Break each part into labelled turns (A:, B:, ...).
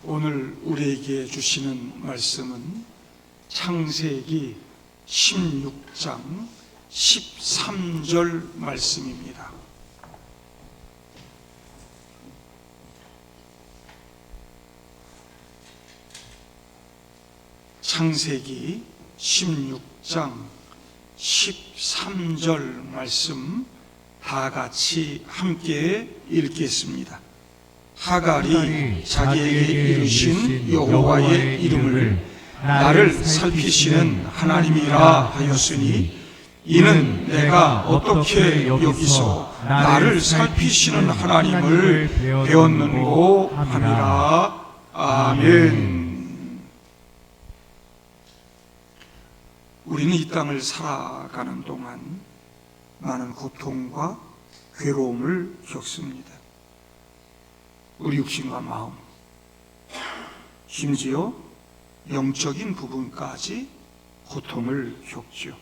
A: 오늘 우리에게 주시는 말씀은 창세기 16장 13절 말씀입니다. 창세기 16장 13절 말씀 다 같이 함께 읽겠습니다. 하갈이 자기에게 이르신 여호와의 이름을 나를 살피시는 하나님이라 하였으니 이는 내가 어떻게 여기서 나를 살피시는 하나님을 배웠는고 함이라. 아멘. 우리는 이 땅을 살아가는 동안 많은 고통과 괴로움을 겪습니다. 우리 육신과 마음, 심지어 영적인 부분까지 고통을 겪죠.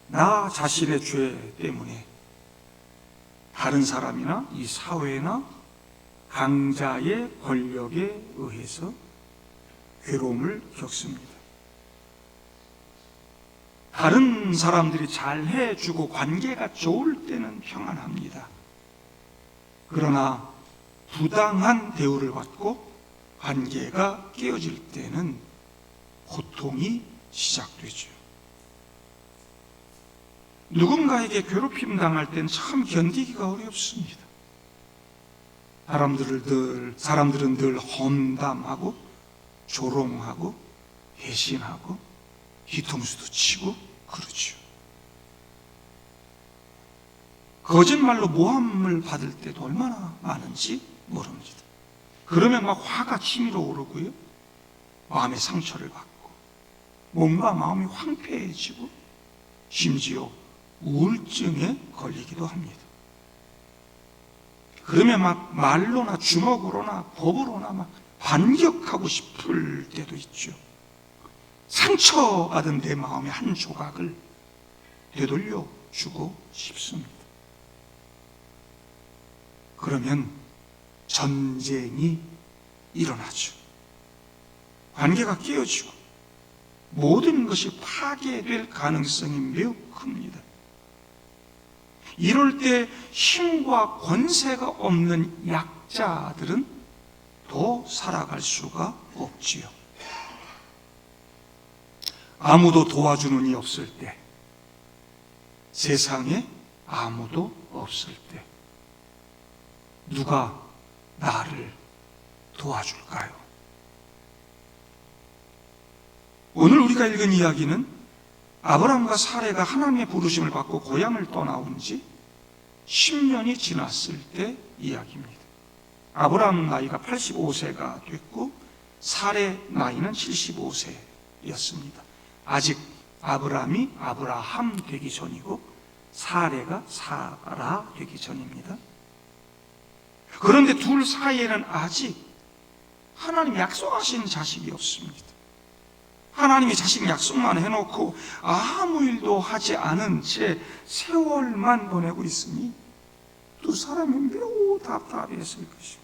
A: 나 자신의 죄 때문에 다른 사람이나 이 사회나 강자의 권력에 의해서 괴로움을 겪습니다. 다른 사람들이 잘 해주고 관계가 좋을 때는 평안합니다. 그러나 부당한 대우를 받고 관계가 깨어질 때는 고통이 시작되죠. 누군가에게 괴롭힘 당할 때는 참 견디기가 어렵습니다. 사람들은 늘 험담하고 조롱하고 배신하고 뒤통수도 치고 그러죠. 거짓말로 모함을 받을 때도 얼마나 많은지 모릅니다. 그러면 막 화가 치밀어 오르고요, 마음의 상처를 받고 몸과 마음이 황폐해지고 심지어 우울증에 걸리기도 합니다. 그러면 막 말로나 주먹으로나 법으로나 막 반격하고 싶을 때도 있죠. 상처받은 내 마음의 한 조각을 되돌려 주고 싶습니다. 그러면 전쟁이 일어나죠. 관계가 깨어지고 모든 것이 파괴될 가능성이 매우 큽니다. 이럴 때 힘과 권세가 없는 약자들은 더 살아갈 수가 없지요. 아무도 도와주는 이 없을 때, 세상에 아무도 없을 때 누가 나를 도와줄까요? 오늘 우리가 읽은 이야기는 아브라함과 사레가 하나님의 부르심을 받고 고향을 떠나온 지 10년이 지났을 때 이야기입니다. 아브라함 나이가 85세가 됐고 사레 나이는 75세였습니다. 아직 아브라함이 아브라함 되기 전이고 사레가 사라 되기 전입니다. 그런데 둘 사이에는 아직 하나님이 약속하신 자식이 없습니다. 하나님이 자식 약속만 해놓고 아무 일도 하지 않은 채 세월만 보내고 있으니 두 사람이 매우 답답했을 것입니다.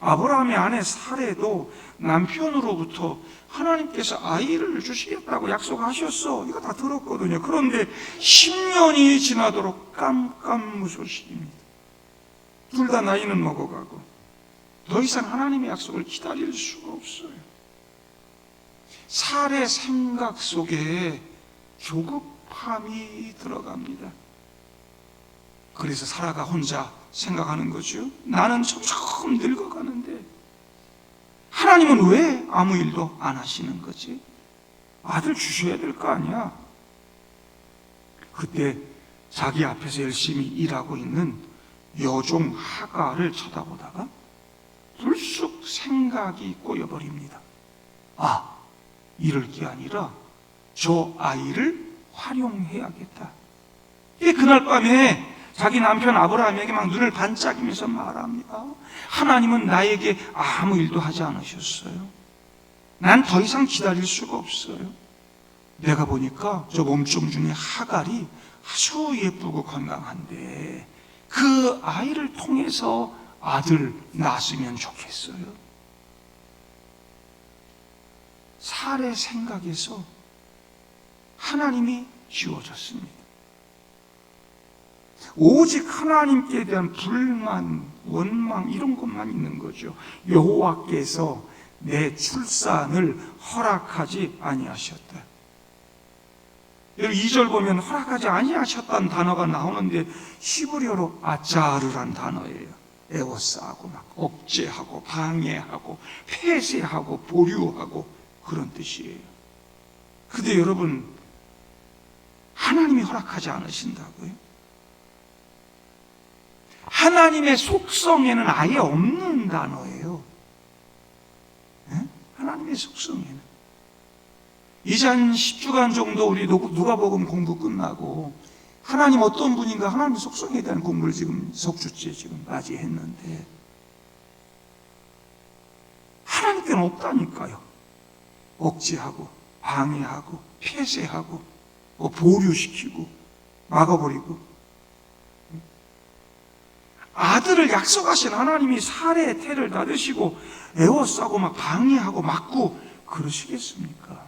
A: 아브라함의 아내 사레도 남편으로부터 하나님께서 아이를 주시겠다고 약속하셨어, 이거 다 들었거든요. 그런데 10년이 지나도록 깜깜무소식입니다. 둘 다 나이는 먹어가고 더 이상 하나님의 약속을 기다릴 수가 없어요. 사레 생각 속에 조급함이 들어갑니다. 그래서 사라가 혼자 생각하는 거죠. 나는 점점 늙어가는데 하나님은 왜 아무 일도 안 하시는 거지? 아들 주셔야 될 거 아니야? 그때 자기 앞에서 열심히 일하고 있는 여종 하갈을 쳐다보다가 불쑥 생각이 꼬여버립니다. 이럴 게 아니라 저 아이를 활용해야겠다. 그날 밤에 자기 남편 아브라함에게 막 눈을 반짝이면서 말합니다. 하나님은 나에게 아무 일도 하지 않으셨어요. 난 더 이상 기다릴 수가 없어요. 내가 보니까 저 몸종 중에 하갈이 아주 예쁘고 건강한데 그 아이를 통해서 아들 낳았으면 좋겠어요. 사례 생각에서 하나님이 지워졌습니다. 오직 하나님께 대한 불만, 원망 이런 것만 있는 거죠. 여호와께서 내 출산을 허락하지 아니하셨다. 여러분 2절 보면 허락하지 아니하셨다는 단어가 나오는데 히브리어로 아짜르란 단어예요. 애워싸고 막 억제하고 방해하고 폐쇄하고 보류하고 그런 뜻이에요. 근데 여러분 하나님이 허락하지 않으신다고요? 하나님의 속성에는 아예 없는 단어예요. 네? 하나님의 속성에는. 이제 한 10주간 정도 우리 누가복음 공부 끝나고 하나님 어떤 분인가 하나님의 속성에 대한 공부를 지금 석주째 지금 맞이했는데 하나님께는 없다니까요. 억제하고 방해하고 폐쇄하고 보류시키고 막아버리고 아들을 약속하신 하나님이 살해 태를 닫으시고 애워싸고 막 방해하고 막고 그러시겠습니까?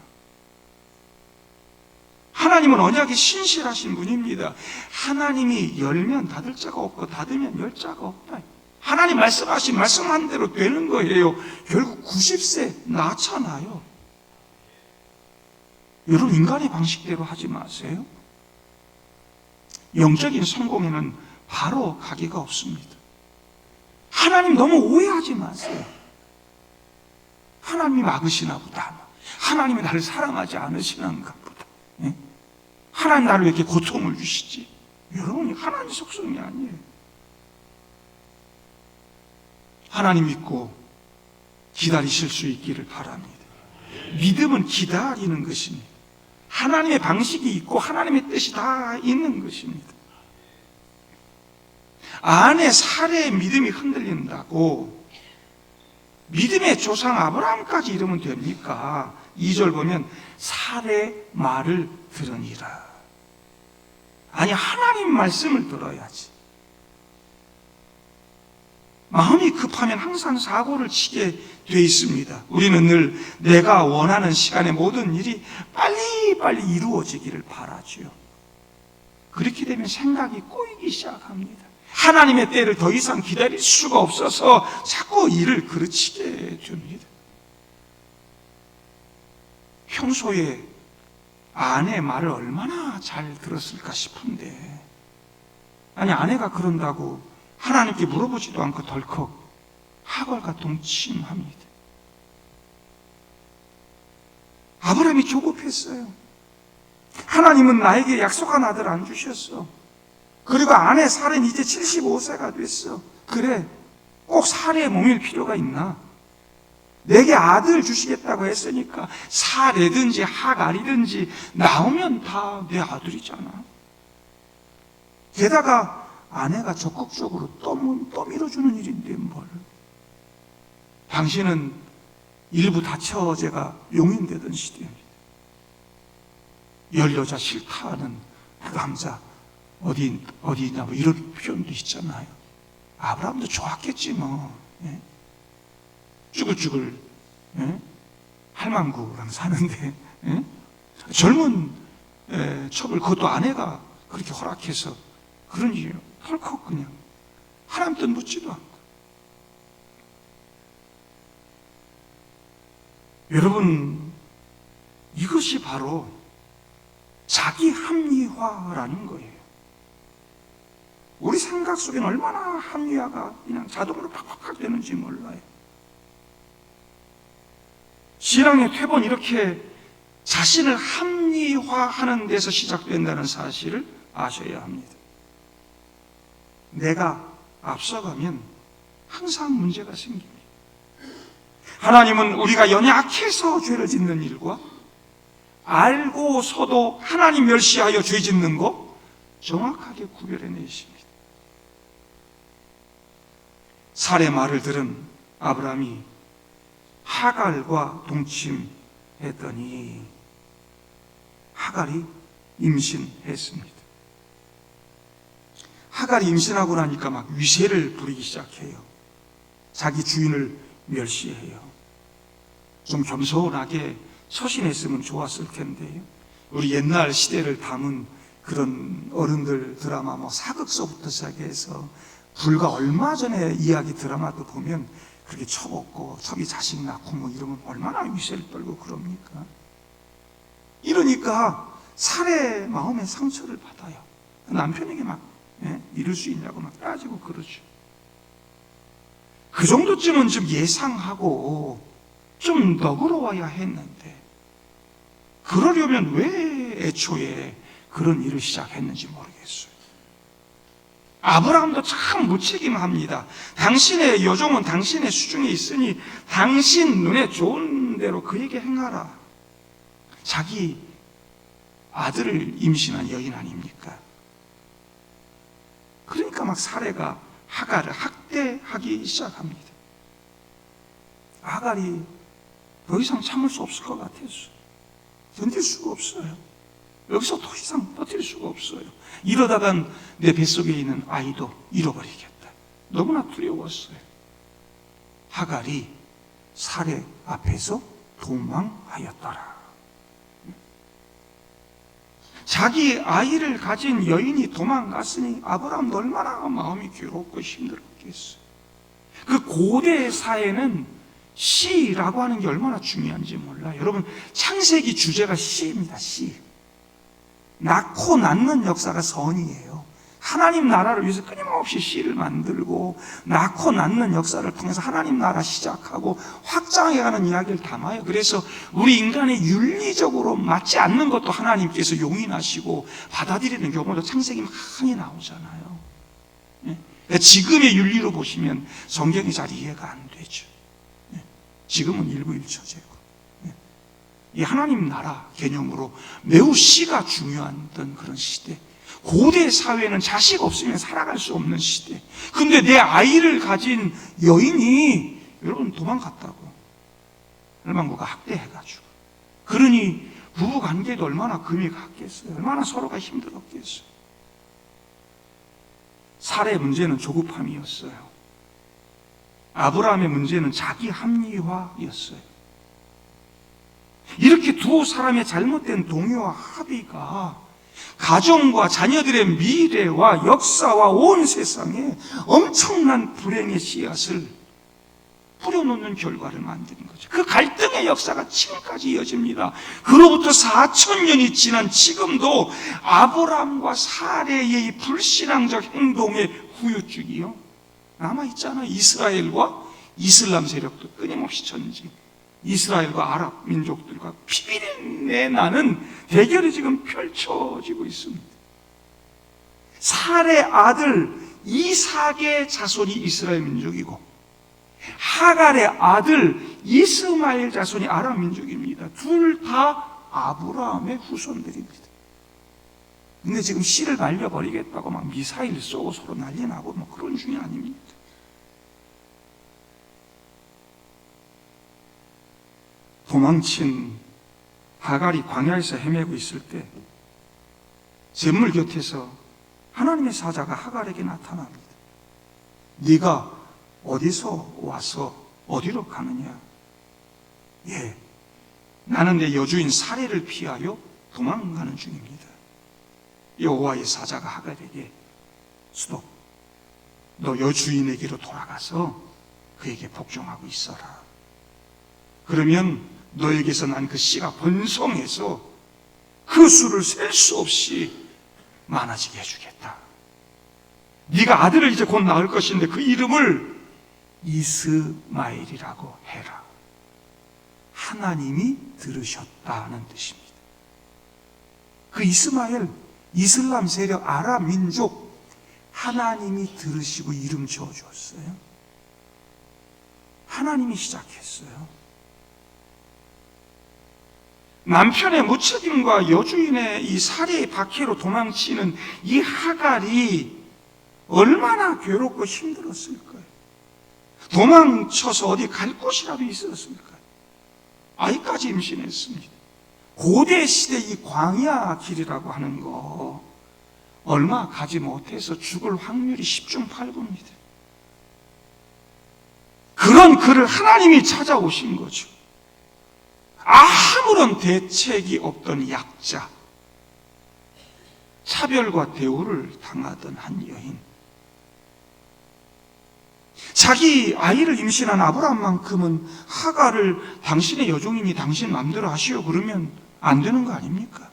A: 하나님은 언약이 신실하신 분입니다. 하나님이 열면 닫을 자가 없고 닫으면 열 자가 없다. 하나님 말씀하신 말씀한 대로 되는 거예요. 결국 90세 낳잖아요. 여러분 인간의 방식대로 하지 마세요. 영적인 성공에는 바로 가기가 없습니다. 하나님 너무 오해하지 마세요. 하나님이 막으시나 보다. 하나님이 나를 사랑하지 않으시는가 보다. 예? 하나님 나를 왜 이렇게 고통을 주시지? 여러분이 하나님 속성이 아니에요. 하나님 믿고 기다리실 수 있기를 바랍니다. 믿음은 기다리는 것입니다. 하나님의 방식이 있고 하나님의 뜻이 다 있는 것입니다. 아내 사례의 믿음이 흔들린다고 믿음의 조상 아브라함까지 이러면 됩니까? 2절 보면 사례 말을 들으니라. 아니 하나님 말씀을 들어야지. 마음이 급하면 항상 사고를 치게 돼 있습니다. 우리는 늘 내가 원하는 시간에 모든 일이 빨리 이루어지기를 바라죠. 그렇게 되면 생각이 꼬이기 시작합니다. 하나님의 때를 더 이상 기다릴 수가 없어서 자꾸 일을 그르치게 됩니다. 평소에 아내 말을 얼마나 잘 들었을까 싶은데 아니 아내가 그런다고 하나님께 물어보지도 않고 덜컥 하갈과 동침합니다. 아브라함이 조급했어요. 하나님은 나에게 약속한 아들 안 주셨어. 그리고 아내 사례는 이제 75세가 됐어. 그래, 꼭 사례에 몸일 필요가 있나? 내게 아들 주시겠다고 했으니까 사례든지 하갈이든지 나오면 다 내 아들이잖아. 게다가 아내가 적극적으로 떠밀어주는 일인데 뭘. 당신은 일부 다처제가 용인되던 시대입니다. 여자 싫다는 그 남자 어디냐 뭐 이런 표현도 있잖아요. 아브라함도 좋았겠지 뭐. 예? 쭈글쭈글 예? 할망구랑 사는데 예? 젊은 첩을 그것도 아내가 그렇게 허락해서 그런 일이에요. 헐컥 그냥 하나님 뜻 묻지도 않고. 여러분 이것이 바로 자기 합리화라는 거예요. 우리 생각 속에는 얼마나 합리화가 그냥 자동으로 팍팍 되는지 몰라요. 신앙의 퇴보는 이렇게 자신을 합리화하는 데서 시작된다는 사실을 아셔야 합니다. 내가 앞서가면 항상 문제가 생깁니다. 하나님은 우리가 연약해서 죄를 짓는 일과 알고서도 하나님 멸시하여 죄 짓는 것 정확하게 구별해내십니다. 사례 말을 들은 아브라함이 하갈과 동침했더니 하갈이 임신했습니다. 하갈이 임신하고 나니까 막 위세를 부리기 시작해요. 자기 주인을 멸시해요. 좀 겸손하게 서신했으면 좋았을 텐데요. 우리 옛날 시대를 담은 그런 어른들 드라마, 사극서부터 시작해서 불과 얼마 전에 이야기 드라마도 보면 그렇게 처먹고 첩이 자식 낳고 이러면 얼마나 위세를 떨고 그럽니까? 이러니까 살해 마음의 상처를 받아요. 남편에게 막 이럴 수 있냐고 막 따지고 그러죠. 그 정도쯤은 좀 예상하고 좀 너그러워야 했는데, 그러려면 왜 애초에 그런 일을 시작했는지 모르겠어요. 아브라함도 참 무책임합니다. 당신의 여종은 당신의 수중에 있으니 당신 눈에 좋은 대로 그에게 행하라. 자기 아들을 임신한 여인 아닙니까? 그러니까 막 사례가 하갈을 학대하기 시작합니다. 하갈이 더 이상 참을 수 없을 것 같았어요. 견딜 수가 없어요. 여기서 더 이상 버틸 수가 없어요. 이러다간 내 뱃속에 있는 아이도 잃어버리겠다. 너무나 두려웠어요. 하갈이 사례 앞에서 도망하였더라. 자기 아이를 가진 여인이 도망갔으니 아브라함도 얼마나 마음이 괴롭고 힘들었겠어요. 그 고대 사회는 시라고 하는 게 얼마나 중요한지 몰라요. 여러분, 창세기 주제가 시입니다. 시. 낳고 낳는 역사가 선이에요. 하나님 나라를 위해서 끊임없이 시를 만들고 낳고 낳는 역사를 통해서 하나님 나라 시작하고 확장해가는 이야기를 담아요. 그래서 우리 인간의 윤리적으로 맞지 않는 것도 하나님께서 용인하시고 받아들이는 경우도 창세기 많이 나오잖아요. 지금의 윤리로 보시면 성경이 잘 이해가 안 되죠. 지금은 일부일처제고, 이 하나님 나라 개념으로 매우 시가 중요했던 그런 시대. 고대 사회는 자식 없으면 살아갈 수 없는 시대. 근데 내 아이를 가진 여인이 여러분 도망갔다고. 열방부가 학대해가지고. 그러니 부부 관계도 얼마나 금이 갔겠어요. 얼마나 서로가 힘들었겠어요. 살해 문제는 조급함이었어요. 아브라함의 문제는 자기 합리화였어요. 이렇게 두 사람의 잘못된 동요와 합의가 가정과 자녀들의 미래와 역사와 온 세상에 엄청난 불행의 씨앗을 뿌려놓는 결과를 만드는 거죠. 그 갈등의 역사가 지금까지 이어집니다. 그로부터 4,000년이 지난 지금도 아브라함과 사레의 불신앙적 행동의 후유증이요 남아있잖아요. 이스라엘과 이슬람 세력도 끊임없이 전쟁, 이스라엘과 아랍 민족들과 피비린내 나는 대결이 지금 펼쳐지고 있습니다. 살의 아들 이삭의 자손이 이스라엘 민족이고 하갈의 아들 이스마엘 자손이 아랍 민족입니다. 둘 다 아브라함의 후손들입니다. 근데 지금 씨를 날려버리겠다고 막 미사일 쏘고 서로 난리 나고 그런 중이 아닙니다. 도망친 하갈이 광야에서 헤매고 있을 때 잿물 곁에서 하나님의 사자가 하갈에게 나타납니다. 네가 어디서 와서 어디로 가느냐? 예, 나는 내 여주인 사레를 피하여 도망가는 중입니다. 여호와의 사자가 하갈에게 스톱, 너 여주인에게로 돌아가서 그에게 복종하고 있어라. 그러면 너에게서 난 그 씨가 번성해서 그 수를 셀 수 없이 많아지게 해주겠다. 네가 아들을 이제 곧 낳을 것인데 그 이름을 이스마엘이라고 해라. 하나님이 들으셨다는 뜻입니다. 그 이스마엘, 이슬람 세력 아랍 민족 하나님이 들으시고 이름 지어주었어요. 하나님이 시작했어요. 남편의 무책임과 여주인의 이 살해의 박해로 도망치는 이 하갈이 얼마나 괴롭고 힘들었을까요? 도망쳐서 어디 갈 곳이라도 있었을까요? 아이까지 임신했습니다. 고대 시대 이 광야 길이라고 하는 거 얼마 가지 못해서 죽을 확률이 10중 8구입니다. 그런 그를 하나님이 찾아오신 거죠. 아무런 대책이 없던 약자, 차별과 대우를 당하던 한 여인, 자기 아이를 임신한 아브라함만큼은 하갈을 당신의 여종이니 당신 마음대로 하시오 그러면 안 되는 거 아닙니까?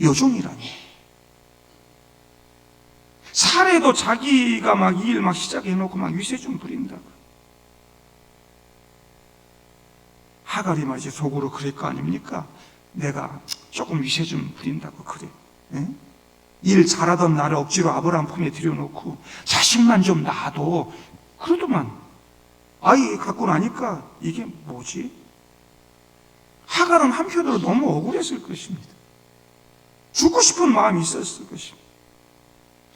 A: 여종이라니. 사례도 자기가 막 이 일 막 시작해놓고 막 위세 좀 부린다고. 하갈이 말이지 속으로 그럴 거 아닙니까? 내가 조금 위세 좀 부린다고 그래. 예? 일 잘하던 나를 억지로 아브라함 품에 들여놓고 자식만 좀 낳아도 그러더만 아이 갖고 나니까 이게 뭐지? 하갈은 한편으로 너무 억울했을 것입니다. 죽고 싶은 마음이 있었을 것입니다.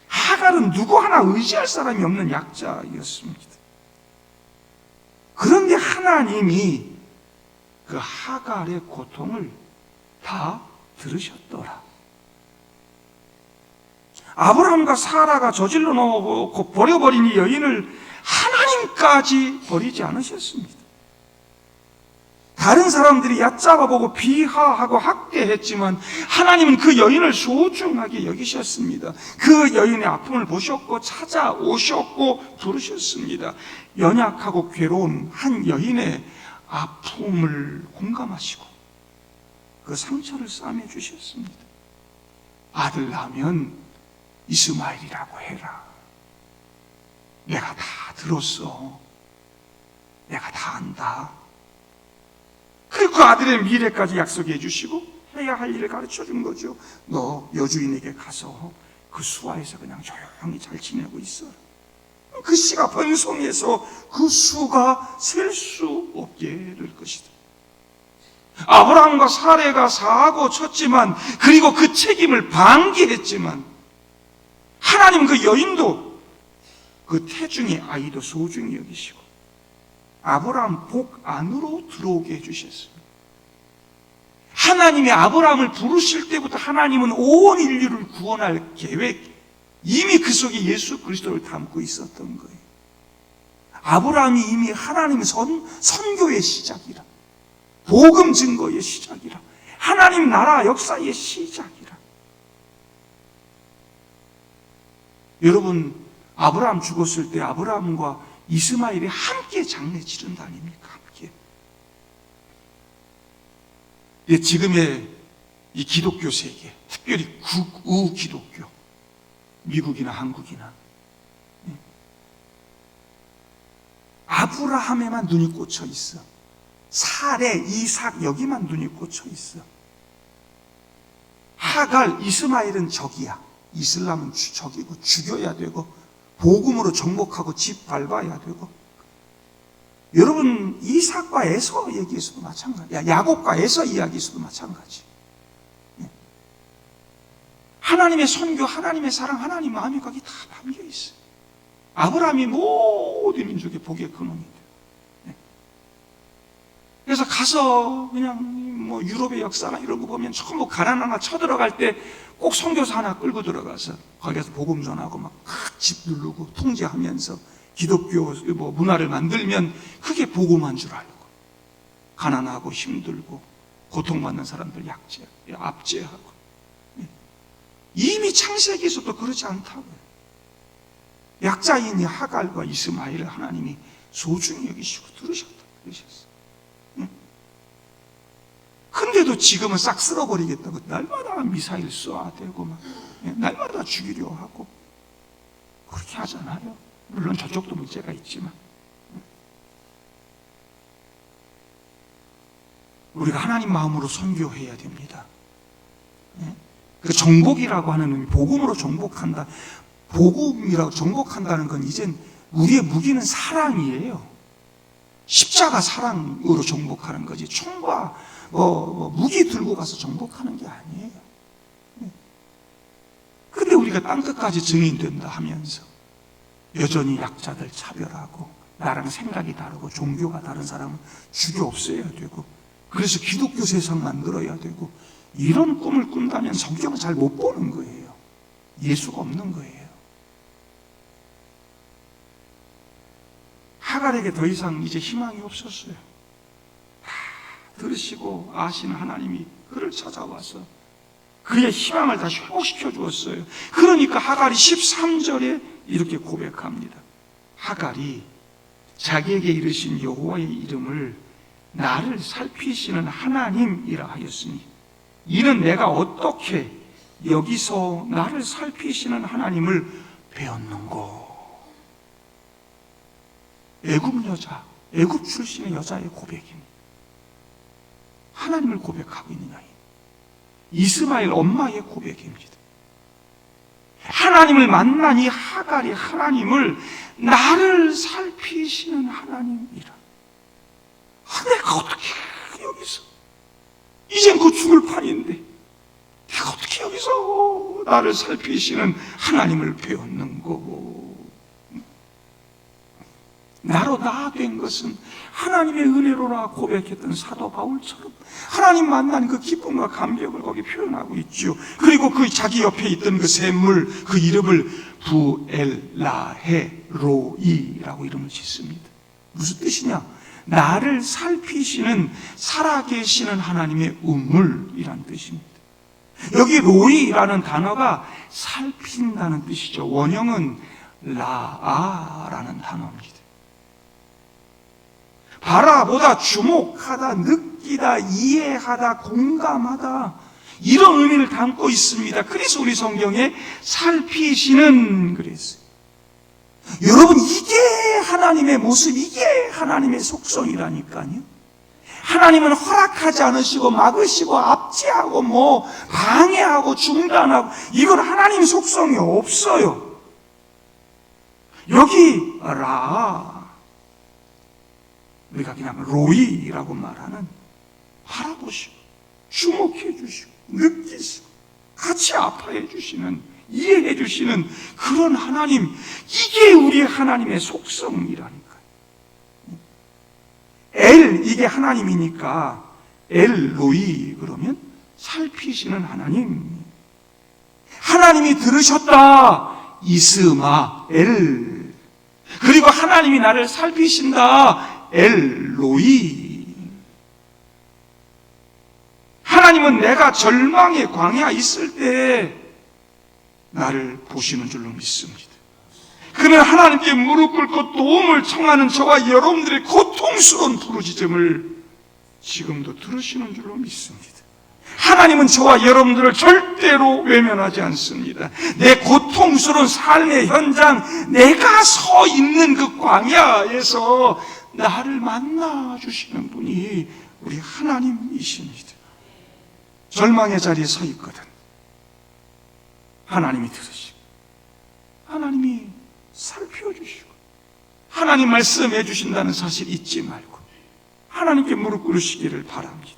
A: 하갈은 누구 하나 의지할 사람이 없는 약자였습니다. 그런데 하나님이 그 하갈의 고통을 다 들으셨더라. 아브라함과 사라가 저질러 놓고 버려버린 이 여인을 하나님까지 버리지 않으셨습니다. 다른 사람들이 얕잡아보고 비하하고 학대했지만 하나님은 그 여인을 소중하게 여기셨습니다. 그 여인의 아픔을 보셨고 찾아오셨고 부르셨습니다. 연약하고 괴로운 한 여인의 아픔을 공감하시고 그 상처를 싸매 주셨습니다. 아들 낳으면 이스마엘이라고 해라. 내가 다 들었어. 내가 다 안다. 그리고 그 아들의 미래까지 약속해 주시고 해야 할 일을 가르쳐 준 거죠. 너 여주인에게 가서 그 수하에서 그냥 조용히 잘 지내고 있어. 그 씨가 번성해서 그 수가 셀 수 없게 될 것이다. 아브라함과 사레가 사고 쳤지만 그리고 그 책임을 방기했지만 하나님 그 여인도 그 태중의 아이도 소중히 여기시고 아브라함 복 안으로 들어오게 해주셨습니다. 하나님이 아브라함을 부르실 때부터 하나님은 온 인류를 구원할 계획, 이미 그 속에 예수 그리스도를 담고 있었던 거예요. 아브라함이 이미 하나님 선교의 시작이라, 복음 증거의 시작이라, 하나님 나라 역사의 시작이라. 여러분, 아브라함 죽었을 때 아브라함과 이스마엘이 함께 장례 치른다 아닙니까? 함께. 지금의 이 기독교 세계, 특별히 극우 기독교, 미국이나 한국이나 아브라함에만 눈이 꽂혀 있어. 사레, 이삭 여기만 눈이 꽂혀 있어. 하갈, 이스마엘은 적이야. 이슬람은 적이고 죽여야 되고 복음으로 정복하고 집 밟아야 되고. 여러분, 이삭과 에서 얘기에서도 마찬가지야. 야곱과 에서 이야기에서도 마찬가지. 하나님의 선교, 하나님의 사랑, 하나님 마음이 거기 다 담겨 있어요. 아브라함이 모든 민족의 복의 근원이 돼요. 그래서 가서 그냥 뭐 유럽의 역사나 이런 거 보면 전부 가난 하나 쳐들어갈 때 꼭 선교사 하나 끌고 들어가서 거기서 복음 전하고 막 집 누르고 통제하면서 기독교 뭐 문화를 만들면 그게 복음한 줄 알고 가난하고 힘들고 고통받는 사람들 압제하고 이미 창세기에서도 그렇지 않다고요. 약자인 이 하갈과 이스마엘을 하나님이 소중히 여기시고 들으셨어요. 근데도 지금은 싹 쓸어버리겠다고 날마다 미사일 쏘아대고 막 날마다 죽이려 하고 그렇게 하잖아요. 물론 저쪽도 문제가 있지만 우리가 하나님 마음으로 선교해야 됩니다. 그 정복이라고 하는 의미, 복음으로 정복한다. 복음이라고 정복한다는 건 이젠 우리의 무기는 사랑이에요. 십자가 사랑으로 정복하는 거지 총과 무기 들고 가서 정복하는 게 아니에요. 근데 우리가 땅끝까지 증인된다 하면서 여전히 약자들 차별하고 나랑 생각이 다르고 종교가 다른 사람은 죽여 없애야 되고 그래서 기독교 세상 만들어야 되고 이런 꿈을 꾼다면 성경을 잘 못 보는 거예요. 예수가 없는 거예요. 하갈에게 더 이상 이제 희망이 없었어요. 다 들으시고 아시는 하나님이 그를 찾아와서 그의 희망을 다시 회복시켜 주었어요. 그러니까 하갈이 13절에 이렇게 고백합니다. 하갈이 자기에게 이르신 여호와의 이름을 나를 살피시는 하나님이라 하였으니 이는 내가 어떻게 여기서 나를 살피시는 하나님을 배웠는고. 애굽 출신의 여자의 고백입니다. 하나님을 고백하고 있는 아이. 이스마엘 엄마의 고백입니다. 하나님을 만난 이 하갈이 하나님을 나를 살피시는 하나님이라. 내가 어떻게 여기서 이젠 곧 죽을 판인데 내가 어떻게 여기서 나를 살피시는 하나님을 배웠는고. 나로 나 된 것은 하나님의 은혜로라 고백했던 사도 바울처럼 하나님 만난 그 기쁨과 감격을 거기 표현하고 있죠. 그리고 그 자기 옆에 있던 그 샘물, 그 이름을 부엘라헤로이라고 이름을 짓습니다. 무슨 뜻이냐? 나를 살피시는 살아계시는 하나님의 우물이란 뜻입니다. 여기 로이라는 단어가 살핀다는 뜻이죠. 원형은 라아라는 단어입니다. 바라보다, 주목하다, 느끼다, 이해하다, 공감하다, 이런 의미를 담고 있습니다. 그래서 우리 성경에 살피시는 그랬어요. 여러분, 이게 하나님의 모습, 이게 하나님의 속성이라니까요. 하나님은 허락하지 않으시고 막으시고 압제하고 방해하고 중단하고, 이건 하나님 속성이 없어요. 여기 라, 우리가 그냥 로이라고 말하는, 바라보시고 주목해 주시고 느끼시고 같이 아파해 주시는, 이해해 주시는 그런 하나님, 이게 우리 하나님의 속성이라니까요. 엘, 이게 하나님이니까 엘로이 그러면 살피시는 하나님. 하나님이 들으셨다, 이스마엘. 그리고 하나님이 나를 살피신다, 엘로이. 하나님은 내가 절망의 광야 있을 때 나를 보시는 줄로 믿습니다. 그는 하나님께 무릎 꿇고 도움을 청하는 저와 여러분들의 고통스러운 부르짖음을 지금도 들으시는 줄로 믿습니다. 하나님은 저와 여러분들을 절대로 외면하지 않습니다. 내 고통스러운 삶의 현장, 내가 서 있는 그 광야에서 나를 만나주시는 분이 우리 하나님이십니다. 절망의 자리에 서 있거든 하나님이 들으시고, 하나님이 살펴주시고, 하나님 말씀해 주신다는 사실 잊지 말고 하나님께 무릎 꿇으시기를 바랍니다.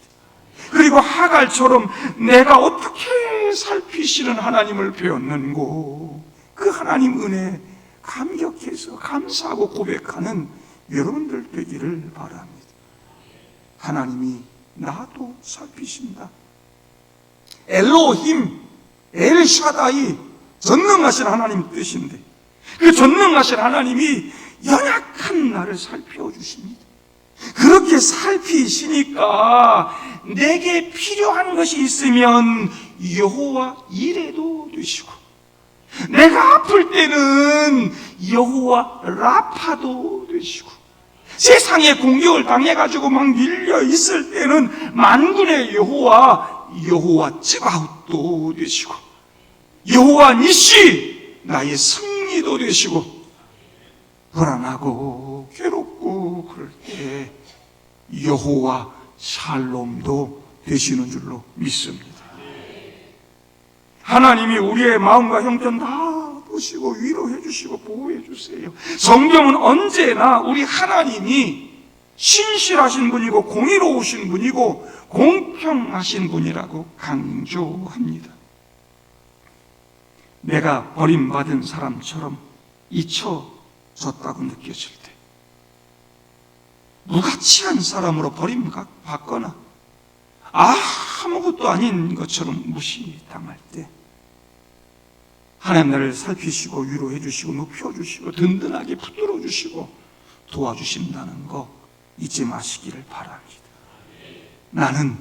A: 그리고 하갈처럼 내가 어떻게 살피시는 하나님을 배웠는고, 그 하나님 은혜 감격해서 감사하고 고백하는 여러분들 되기를 바랍니다. 하나님이 나도 살피신다. 엘로힘, 엘샤다이, 전능하신 하나님 뜻인데, 그 전능하신 하나님이 연약한 나를 살펴주십니다. 그렇게 살피시니까 내게 필요한 것이 있으면 여호와 이레도 되시고, 내가 아플 때는 여호와 라파도 되시고, 세상에 공격을 당해가지고 막 밀려 있을 때는 만군의 여호와 쯔바웃도 되시고, 여호와 니시, 나의 승리도 되시고, 불안하고 괴롭고 그럴 때 여호와 샬롬도 되시는 줄로 믿습니다. 하나님이 우리의 마음과 형편 다 보시고 위로해 주시고 보호해 주세요. 성경은 언제나 우리 하나님이 신실하신 분이고 공의로우신 분이고 공평하신 분이라고 강조합니다. 내가 버림받은 사람처럼 잊혀졌다고 느껴질 때, 무가치한 사람으로 버림받거나 아무것도 아닌 것처럼 무시당할 때, 하나님 나를 살피시고 위로해 주시고 높여 주시고 든든하게 붙들어 주시고 도와주신다는 거 잊지 마시기를 바랍니다. 나는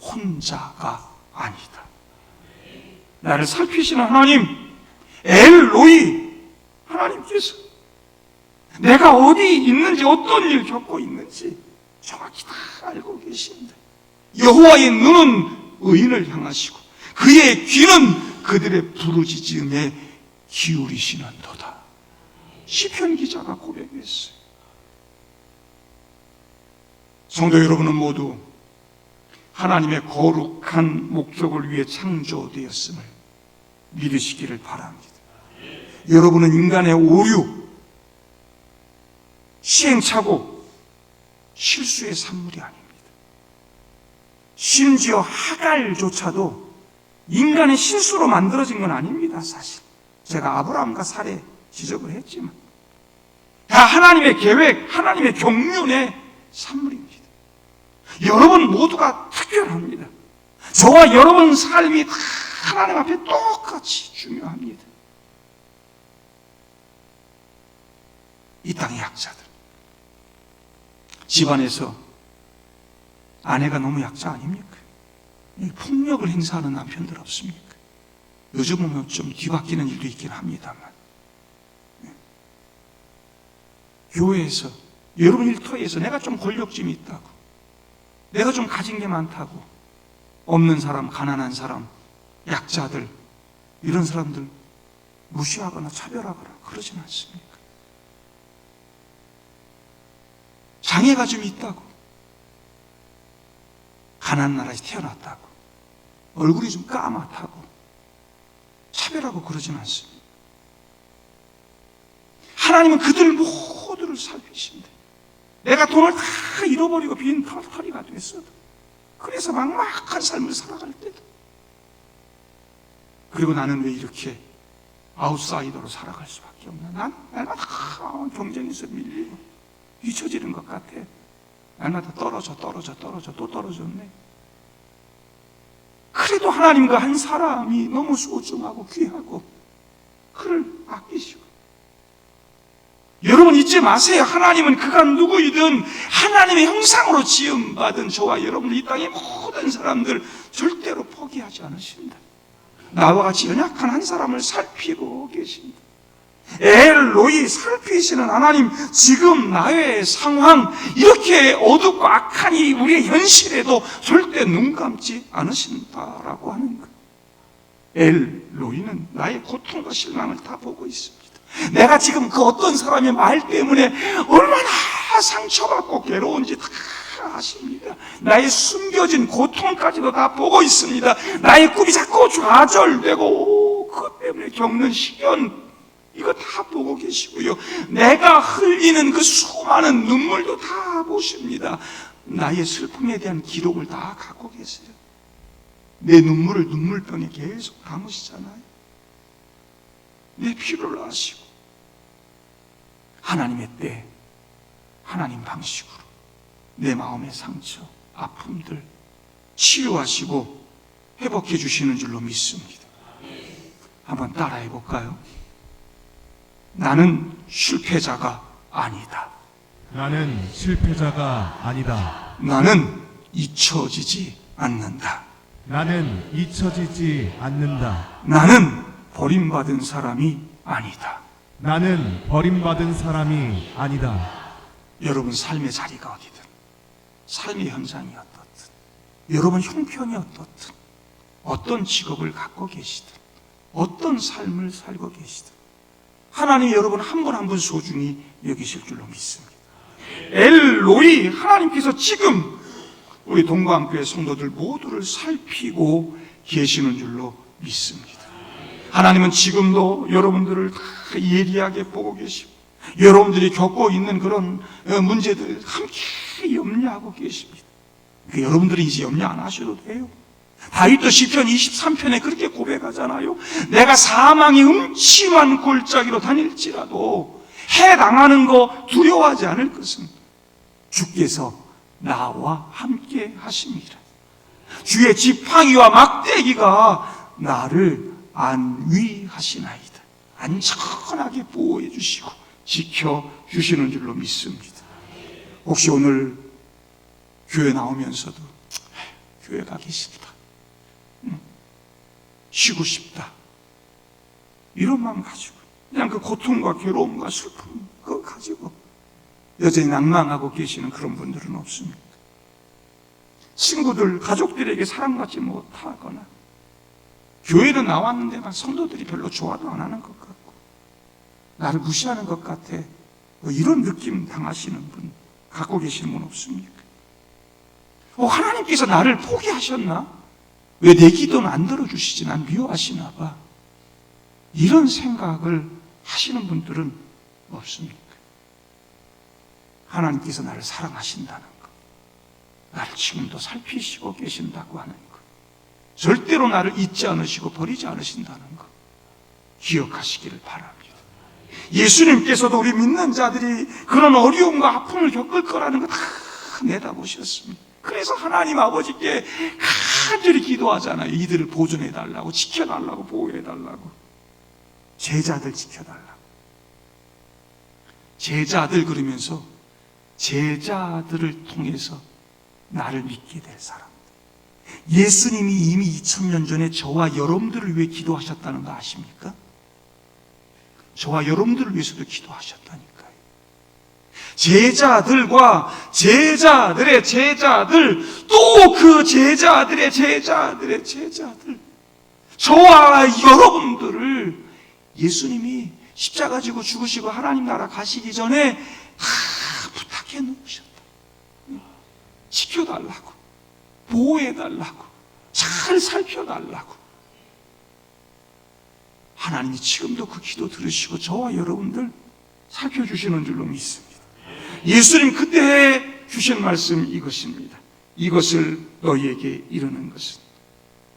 A: 혼자가 아니다. 나를 살피시는 하나님, 엘로이 하나님께서 내가 어디 있는지, 어떤 일 겪고 있는지 정확히 다 알고 계십니다. 여호와의 눈은 의인을 향하시고 그의 귀는 그들의 부르짖음에 기울이시는도다. 시편 기자가 고백했어요. 성도 여러분은 모두 하나님의 거룩한 목적을 위해 창조되었음을 믿으시기를 바랍니다. 여러분은 인간의 오류, 시행착오, 실수의 산물이 아닙니다. 심지어 하갈조차도 인간의 실수로 만들어진 건 아닙니다. 사실 제가 아브라함과 사례 지적을 했지만 다 하나님의 계획, 하나님의 경륜의 산물입니다. 여러분 모두가 특별합니다. 저와 여러분 삶이 다 하나님 앞에 똑같이 중요합니다. 이 땅의 약자들, 집안에서 아내가 너무 약자 아닙니까? 폭력을 행사하는 남편들 없습니까? 요즘은 좀 뒤바뀌는 일도 있긴 합니다만, 교회에서, 여러분 일터에서 내가 좀 권력심이 있다고, 내가 좀 가진 게 많다고 없는 사람, 가난한 사람, 약자들, 이런 사람들 무시하거나 차별하거나 그러진 않습니까? 장애가 좀 있다고, 가난한 나라에서 태어났다고, 얼굴이 좀 까맣다고 차별하고 그러진 않습니다. 하나님은 그들 모두를 살피신다. 내가 돈을 다 잃어버리고 빈 털터리가 됐어도, 그래서 막막한 삶을 살아갈 때도, 그리고 나는 왜 이렇게 아웃사이더로 살아갈 수밖에 없나? 난 날마다 경쟁에서 밀리고 잊혀지는 것 같아. 날마다 떨어져 또 떨어졌네. 그래도 하나님과 한 사람이 너무 소중하고 귀하고 그를 아끼시고, 여러분 잊지 마세요. 하나님은 그가 누구이든 하나님의 형상으로 지음받은 저와 여러분, 이 땅의 모든 사람들 절대로 포기하지 않으신다. 나와 같이 연약한 한 사람을 살피고 계신다. 엘로이, 살피시는 하나님, 지금 나의 상황, 이렇게 어둡고 악한 이 우리의 현실에도 절대 눈 감지 않으신다라고 하는 것. 엘로이는 나의 고통과 실망을 다 보고 있습니다. 내가 지금 그 어떤 사람의 말 때문에 얼마나 상처받고 괴로운지 다 아십니다. 나의 숨겨진 고통까지도 다 보고 있습니다. 나의 꿈이 자꾸 좌절되고 그것 때문에 겪는 시련, 이거 다 보고 계시고요. 내가 흘리는 그 수많은 눈물도 다 보십니다. 나의 슬픔에 대한 기록을 다 갖고 계세요. 내 눈물을 눈물병에 계속 담으시잖아요. 내 필요를 아시고 하나님의 때, 하나님 방식으로 내 마음의 상처, 아픔들 치유하시고 회복해 주시는 줄로 믿습니다. 한번 따라해 볼까요? 나는 실패자가 아니다.
B: 나는 실패자가 아니다.
A: 나는 잊혀지지 않는다.
B: 나는 잊혀지지 않는다.
A: 나는 버림받은 사람이 아니다.
B: 나는 버림받은 사람이 아니다.
A: 여러분 삶의 자리가 어디든, 삶의 현장이 어떻든, 여러분 형편이 어떻든, 어떤 직업을 갖고 계시든, 어떤 삶을 살고 계시든, 하나님이 여러분 한 분 한 분 소중히 여기실 줄로 믿습니다. 엘로이, 하나님께서 지금 우리 동광교회 성도들 모두를 살피고 계시는 줄로 믿습니다. 하나님은 지금도 여러분들을 다 예리하게 보고 계시고, 여러분들이 겪고 있는 그런 문제들 함께 염려하고 계십니다. 여러분들이 이제 염려 안 하셔도 돼요. 다윗도 시편 23편에 그렇게 고백하잖아요. 내가 사망의 음침한 골짜기로 다닐지라도 해당하는 거 두려워하지 않을 것은 주께서 나와 함께 하심이라. 주의 지팡이와 막대기가 나를 안위하시나이다. 안전하게 보호해 주시고 지켜주시는 줄로 믿습니다. 혹시 오늘 교회 나오면서도 교회 가기 싫다, 쉬고 싶다, 이런 마음 가지고 그냥 그 고통과 괴로움과 슬픔 그거 가지고 여전히 낭망하고 계시는 그런 분들은 없습니까? 친구들, 가족들에게 사랑받지 못하거나 교회는 나왔는데만 성도들이 별로 좋아도 안 하는 것 같고 나를 무시하는 것 같아, 뭐 이런 느낌 당하시는 분 갖고 계시는 분 없습니까? 하나님께서 나를 포기하셨나? 왜 내 기도는 안 들어주시지? 난 미워하시나 봐. 이런 생각을 하시는 분들은 없습니까? 하나님께서 나를 사랑하신다는 것, 나를 지금도 살피시고 계신다고 하는 것, 절대로 나를 잊지 않으시고 버리지 않으신다는 것 기억하시기를 바랍니다. 예수님께서도 우리 믿는 자들이 그런 어려움과 아픔을 겪을 거라는 거 다 내다보셨습니다. 그래서 하나님 아버지께 간절히 기도하잖아요. 이들을 보존해달라고, 지켜달라고, 보호해달라고, 제자들 지켜달라고. 제자들 그러면서 제자들을 통해서 나를 믿게 될 사람들. 예수님이 이미 2000년 전에 저와 여러분들을 위해 기도하셨다는 거 아십니까? 저와 여러분들을 위해서도 기도하셨다니까요. 제자들과 제자들의 제자들, 또 그 제자들의 제자들의 제자들, 저와 여러분들을 예수님이 십자가 지고 죽으시고 하나님 나라 가시기 전에 다 부탁해 놓으셨다. 지켜달라고, 보호해달라고, 잘 살펴달라고. 하나님이 지금도 그 기도 들으시고 저와 여러분들 살펴주시는 줄로 믿습니다. 예수님 그때 해 주신 말씀 이것입니다. 이것을 너희에게 이르는 것은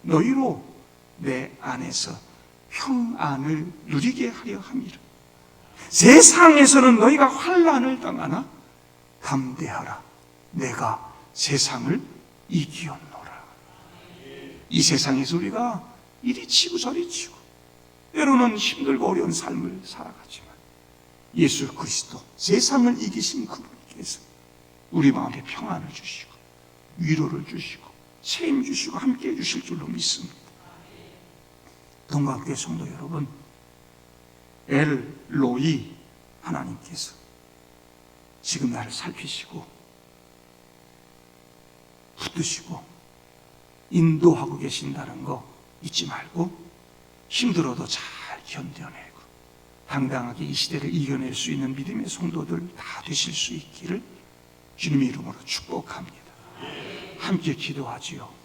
A: 너희로 내 안에서 평안을 누리게 하려 함이라. 세상에서는 너희가 환난을 당하나 담대하라. 내가 세상을 이기었노라. 이 세상에서 우리가 이리 치고 저리 치고 때로는 힘들고 어려운 삶을 살아가지만 예수 그리스도 세상을 이기신 그분께서 우리 마음에 평안을 주시고 위로를 주시고 책임 주시고 함께해 주실 줄로 믿습니다. 동방교회 성도 여러분, 엘로이 하나님께서 지금 나를 살피시고 붙드시고 인도하고 계신다는 거 잊지 말고 힘들어도 잘 견뎌내고 당당하게 이 시대를 이겨낼 수 있는 믿음의 성도들 다 되실 수 있기를 주님의 이름으로 축복합니다. 함께 기도하지요.